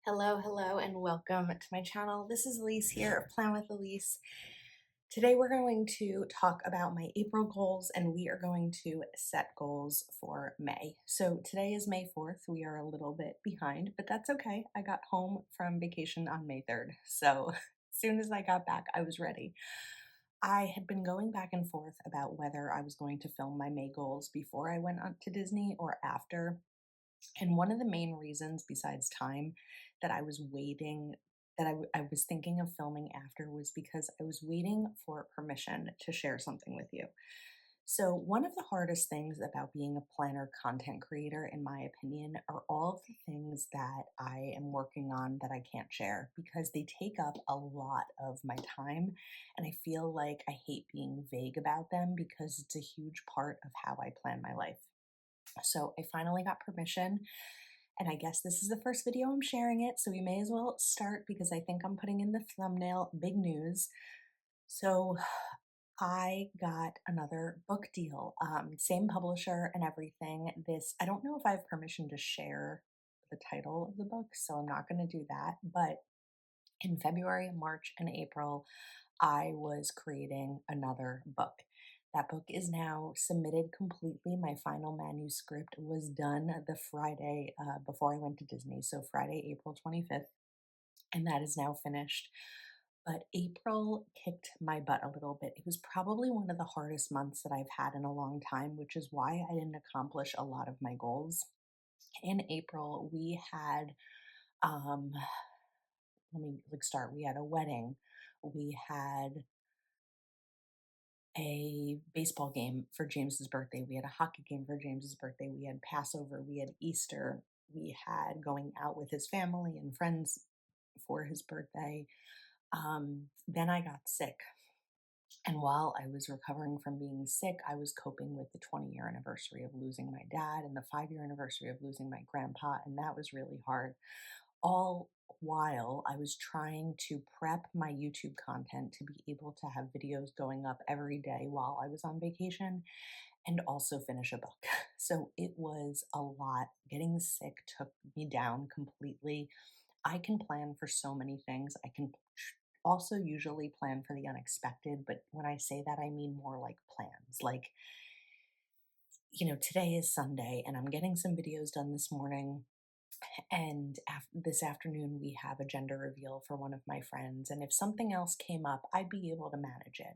Hello, and welcome to my channel. This is Elise here of Plan with Elise. Today we're going to talk about my April goals and we are going to set goals for May. So today is May 4th. We are a little bit behind, but that's okay. I got home from vacation on May 3rd. So as soon as I got back, I was ready. I had been going back and forth about whether I was going to film my May goals before I went on to Disney or after. And one of the main reasons, besides time, that I was waiting, I was thinking of filming after was because I was waiting for permission to share something with you. So, one of the hardest things about being a planner content creator, in my opinion, are all of the things that I am working on that I can't share because they take up a lot of my time. And I feel like I hate being vague about them because it's a huge part of how I plan my life. So I finally got permission, and I guess this is the first video I'm sharing it, so we may as well start because I think I'm putting in the thumbnail big news. So I got another book deal, same publisher and everything. I don't know if I have permission to share the title of the book, so I'm not going to do that. But in February, March, and April, I was creating another book. That book is now submitted completely. My final manuscript was done the Friday before I went to Disney, so Friday, April 25th, and that is now finished. But April kicked my butt a little bit. It was probably one of the hardest months that I've had in a long time, which is why I didn't accomplish a lot of my goals. In April, we had um let me start. We had a wedding. We had a baseball game for James's birthday. We had a hockey game for James's birthday. We had Passover. We had Easter. We had going out with his family and friends for his birthday. Then I got sick. And while I was recovering from being sick, I was coping with the 20-year anniversary of losing my dad and the 5-year anniversary of losing my grandpa. And that was really hard. All while I was trying to prep my YouTube content to be able to have videos going up every day while I was on vacation and also finish a book. So it was a lot. Getting sick took me down completely. I can plan for so many things. I can also usually plan for the unexpected, but when I say that, I mean more like plans. Today is Sunday and I'm getting some videos done this morning. And this afternoon, we have a gender reveal for one of my friends. And if something else came up, I'd be able to manage it.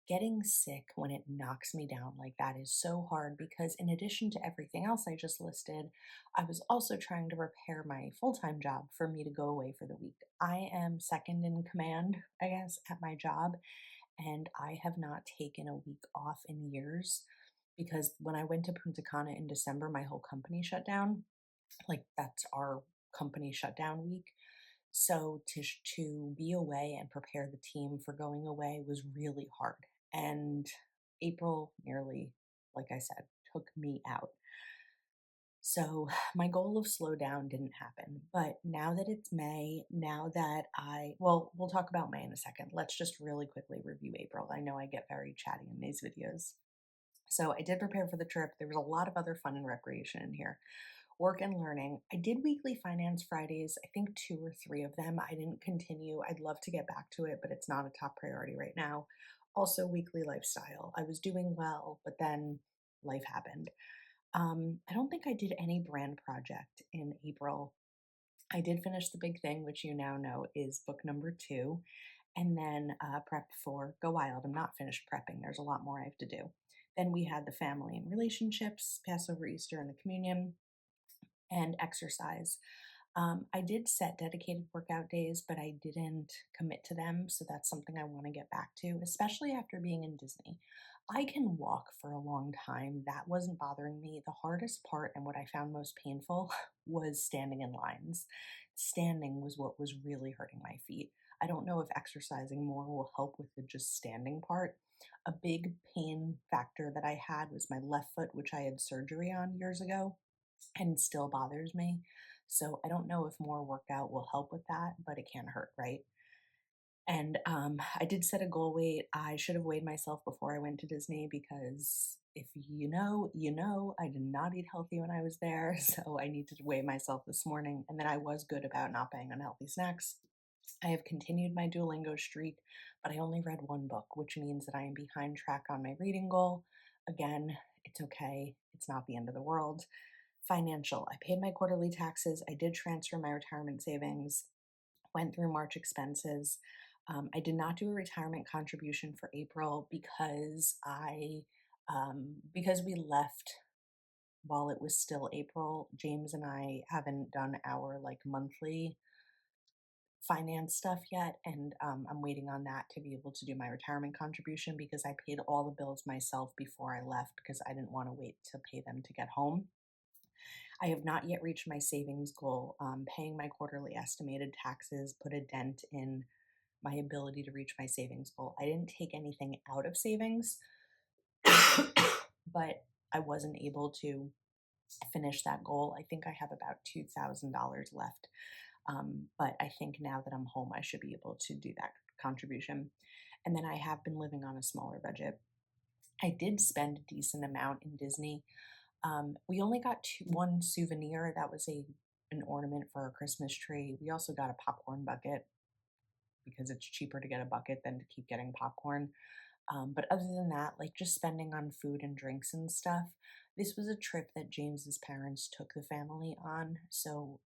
Getting sick when it knocks me down like that is so hard because, in addition to everything else I just listed, I was also trying to prepare my full time job for me to go away for the week. I am second in command, I guess, at my job, and I have not taken a week off in years because when I went to Punta Cana in December, my whole company shut down. Like, that's our company shutdown week. So to be away and prepare the team for going away was really hard. And April nearly, like I said, took me out. So my goal of slow down didn't happen. But now that it's May, we'll talk about May in a second. Let's just really quickly review April. I know I get very chatty in these videos. So I did prepare for the trip. There was a lot of other fun and recreation in here. Work and learning. I did weekly finance Fridays, I think 2 or 3 of them. I didn't continue. I'd love to get back to it, but it's not a top priority right now. Also, weekly lifestyle. I was doing well, but then life happened. I don't think I did any brand project in April. I did finish the big thing, which you now know is book number 2, and then prep for Go Wild. I'm not finished prepping, there's a lot more I have to do. Then we had the family and relationships, Passover, Easter, and the communion, and exercise. I did set dedicated workout days, but I didn't commit to them. So that's something I want to get back to, especially after being in Disney. I can walk for a long time. That wasn't bothering me. The hardest part and what I found most painful was standing in lines. Standing was what was really hurting my feet. I don't know if exercising more will help with the just standing part. A big pain factor that I had was my left foot, which I had surgery on years ago and still bothers me. So I don't know if more workout will help with that, but it can't hurt, right? And I did set a goal weight. I should have weighed myself before I went to Disney because if you know, you know, I did not eat healthy when I was there, so I need to weigh myself this morning. And then I was good about not buying unhealthy snacks. I have continued my Duolingo streak, but I only read one book, which means that I am behind track on my reading goal. Again, it's okay. It's not the end of the world. Financial. I paid my quarterly taxes. I did transfer my retirement savings, went through March expenses. I did not do a retirement contribution for April because we left while it was still April. James and I haven't done our like monthly finance stuff yet, and I'm waiting on that to be able to do my retirement contribution because I paid all the bills myself before I left because I didn't want to wait to pay them to get home. I have not yet reached my savings goal. Paying my quarterly estimated taxes put a dent in my ability to reach my savings goal. I didn't take anything out of savings, but I wasn't able to finish that goal. I think I have about $2,000 left. But I think now that I'm home, I should be able to do that contribution. And then I have been living on a smaller budget. I did spend a decent amount in Disney. We only got one souvenir. That was an ornament for a Christmas tree. We also got a popcorn bucket because it's cheaper to get a bucket than to keep getting popcorn. But other than that, like just spending on food and drinks and stuff, this was a trip that James's parents took the family on. So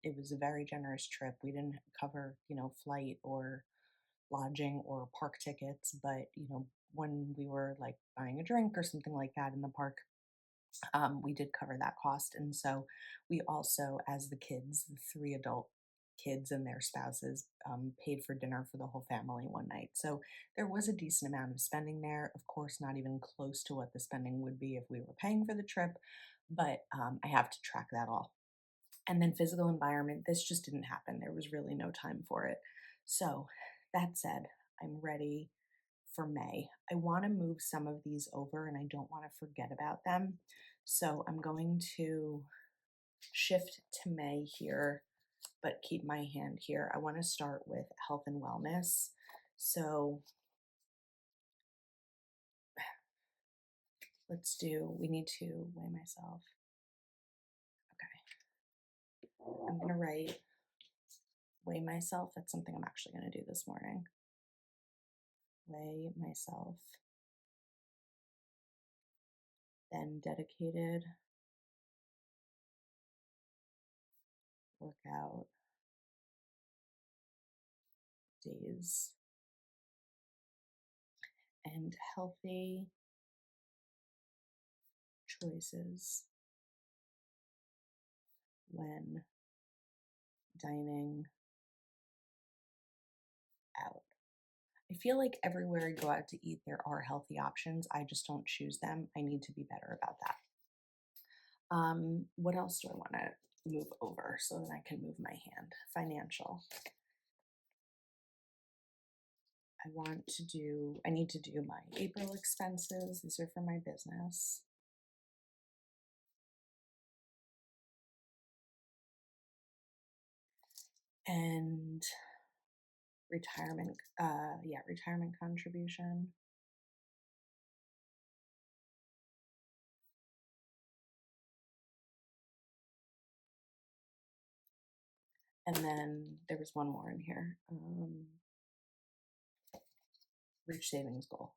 it was a very generous trip. We didn't cover, flight or lodging or park tickets, but, when we were like buying a drink or something like that in the park, we did cover that cost. And so we also, as the kids, the three adult kids and their spouses, paid for dinner for the whole family one night. So there was a decent amount of spending there. Of course, not even close to what the spending would be if we were paying for the trip, but I have to track that all. And then physical environment, this just didn't happen. There was really no time for it. So that said, I'm ready for May. I want to move some of these over and I don't want to forget about them. So I'm going to shift to May here, but keep my hand here. I want to start with health and wellness. So we need to weigh myself. Okay. I'm going to weigh myself. That's something I'm actually going to do this morning. Weigh myself. Then dedicated workout days and healthy choices when dining out. I feel like everywhere I go out to eat, there are healthy options. I just don't choose them. I need to be better about that. What else do I want to move over so that I can move my hand? Financial. I need to do my April expenses. These are for my business. And retirement contribution. And then there was one more in here. Reach savings goal.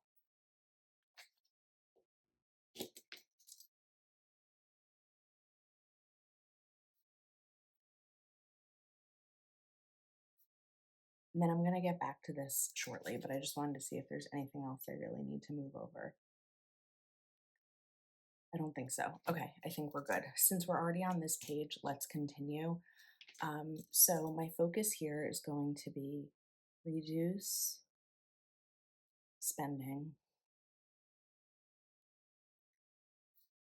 And then I'm going to get back to this shortly, but I just wanted to see if there's anything else I really need to move over. I don't think so. Okay, I think we're good. Since we're already on this page, let's continue. So my focus here is going to be reduce spending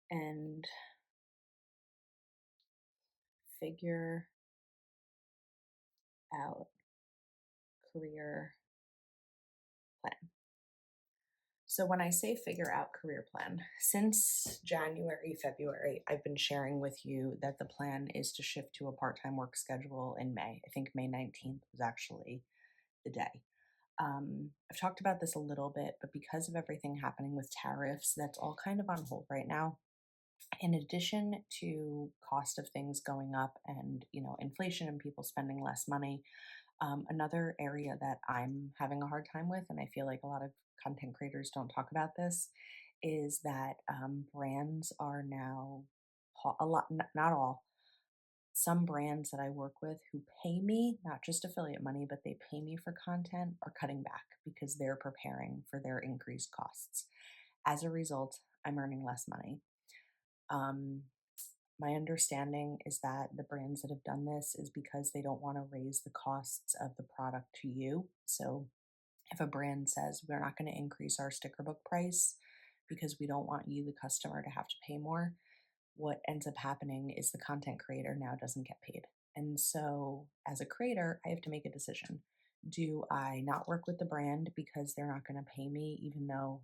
and figure out career plan. So when I say figure out career plan, since January, February, I've been sharing with you that the plan is to shift to a part-time work schedule in May. I think May 19th was actually the day. I've talked about this a little bit, but because of everything happening with tariffs, that's all kind of on hold right now. In addition to cost of things going up and, inflation and people spending less money, another area that I'm having a hard time with, and I feel like a lot of content creators don't talk about this, is that brands are now a lot, not all, some brands that I work with who pay me, not just affiliate money, but they pay me for content, are cutting back because they're preparing for their increased costs. As a result, I'm earning less money. Um, my understanding is that the brands that have done this is because they don't want to raise the costs of the product to you. So if a brand says we're not going to increase our sticker book price because we don't want you, the customer, to have to pay more, what ends up happening is the content creator now doesn't get paid. And so as a creator, I have to make a decision. Do I not work with the brand because they're not going to pay me, even though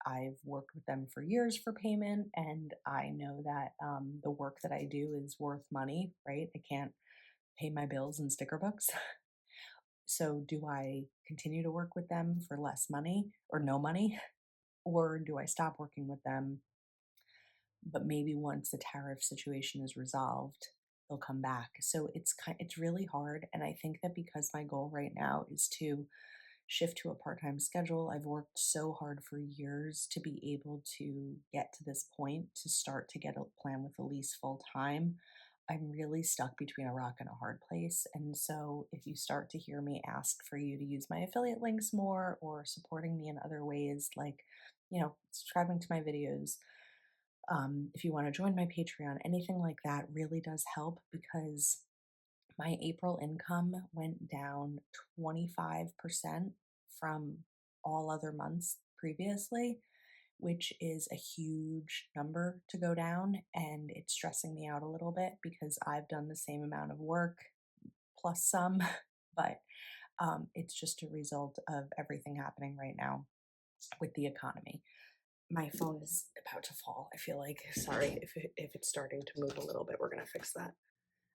I've worked with them for years for payment, and I know that the work that I do is worth money, right? I can't pay my bills in sticker books. So, do I continue to work with them for less money or no money? Or do I stop working with them? But maybe once the tariff situation is resolved, they'll come back. So it's really hard, and I think that because my goal right now is to shift to a part-time schedule. I've worked so hard for years to be able to get to this point, to start to get a plan with Elise full time. I'm really stuck between a rock and a hard place. And so if you start to hear me ask for you to use my affiliate links more or supporting me in other ways, like, subscribing to my videos, if you want to join my Patreon, anything like that really does help because my April income went down 25% from all other months previously, which is a huge number to go down. And it's stressing me out a little bit because I've done the same amount of work plus some, but it's just a result of everything happening right now with the economy. My phone is about to fall. I feel like, sorry if it's starting to move a little bit, we're going to fix that.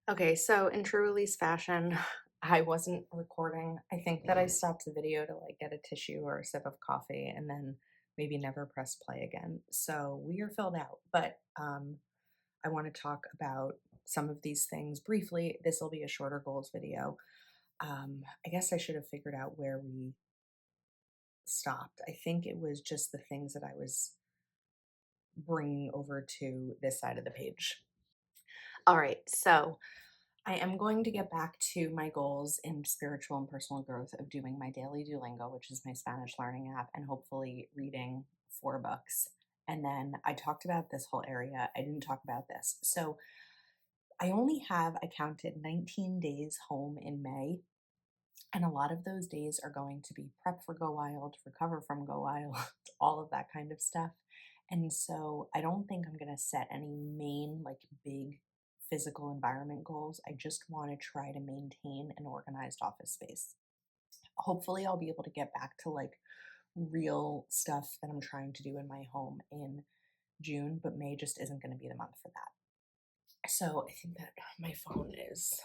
Okay, so in true Elise fashion, I wasn't recording. I think that I stopped the video to like get a tissue or a sip of coffee and then maybe never press play again. So we are filled out, but I want to talk about some of these things briefly. This will be a shorter goals video. I guess I should have figured out where we stopped. I think it was just the things that I was bringing over to this side of the page. All right, so I am going to get back to my goals in spiritual and personal growth of doing my daily Duolingo, which is my Spanish learning app, and hopefully reading 4 books. And then I talked about this whole area. I didn't talk about this. So I counted 19 days home in May. And a lot of those days are going to be prep for Go Wild, recover from Go Wild, all of that kind of stuff. And so I don't think I'm going to set any main, like big physical environment goals. I just want to try to maintain an organized office space. Hopefully, I'll be able to get back to like real stuff that I'm trying to do in my home in June, but May just isn't going to be the month for that. So I think that my phone is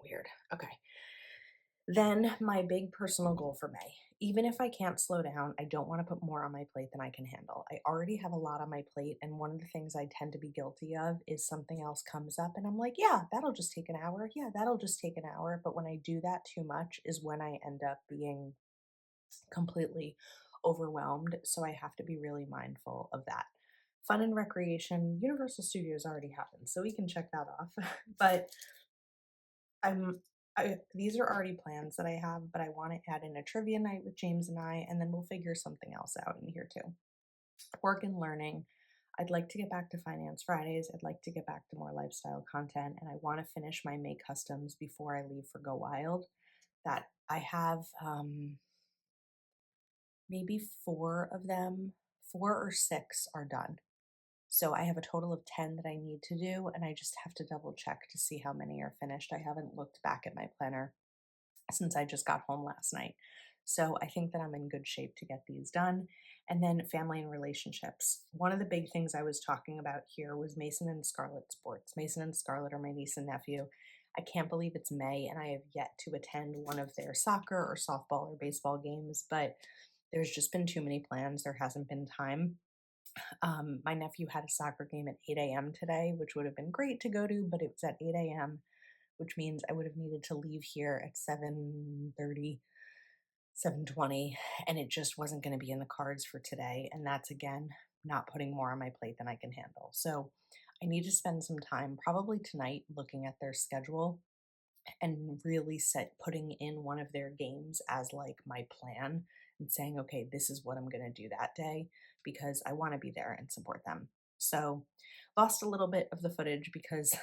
weird. Okay. Then my big personal goal for May. Even if I can't slow down, I don't want to put more on my plate than I can handle. I already have a lot on my plate, and one of the things I tend to be guilty of is something else comes up, and I'm like, yeah, that'll just take an hour. Yeah, that'll just take an hour. But when I do that too much is when I end up being completely overwhelmed. So I have to be really mindful of that. Fun and recreation, Universal Studios already happened, so we can check that off. But I'm these are already plans that I have, but I want to add in a trivia night with James and I, and then we'll figure something else out in here too. Work and learning. I'd like to get back to Finance Fridays. I'd like to get back to more lifestyle content, and I want to finish my May customs before I leave for Go Wild. That I have maybe 4 of them, 4 or 6 are done. So I have a total of 10 that I need to do, and I just have to double check to see how many are finished. I haven't looked back at my planner since I just got home last night. So I think that I'm in good shape to get these done. And then family and relationships. One of the big things I was talking about here was Mason and Scarlett sports. Mason and Scarlett are my niece and nephew. I can't believe it's May and I have yet to attend one of their soccer or softball or baseball games, but there's just been too many plans. There hasn't been time. My nephew had a soccer game at 8 a.m. today, which would have been great to go to, but it was at 8 a.m., which means I would have needed to leave here at 7:30, 7:20, and it just wasn't going to be in the cards for today. And that's again not putting more on my plate than I can handle. So I need to spend some time, probably tonight, looking at their schedule and really putting in one of their games as like my plan and saying, okay, this is what I'm going to do that day because I want to be there and support them. So, lost a little bit of the footage because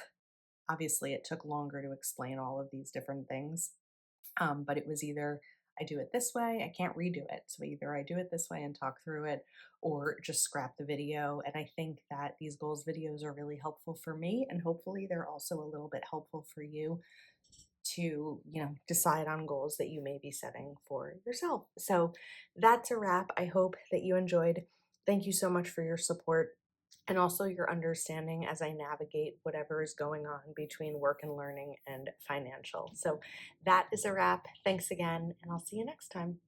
obviously it took longer to explain all of these different things. But it was either I do it this way, I can't redo it. So either I do it this way and talk through it or just scrap the video. And I think that these goals videos are really helpful for me. And hopefully they're also a little bit helpful for you to, decide on goals that you may be setting for yourself. So that's a wrap. I hope that you enjoyed. Thank you so much for your support and also your understanding as I navigate whatever is going on between work and learning and financial. So that is a wrap. Thanks again, and I'll see you next time.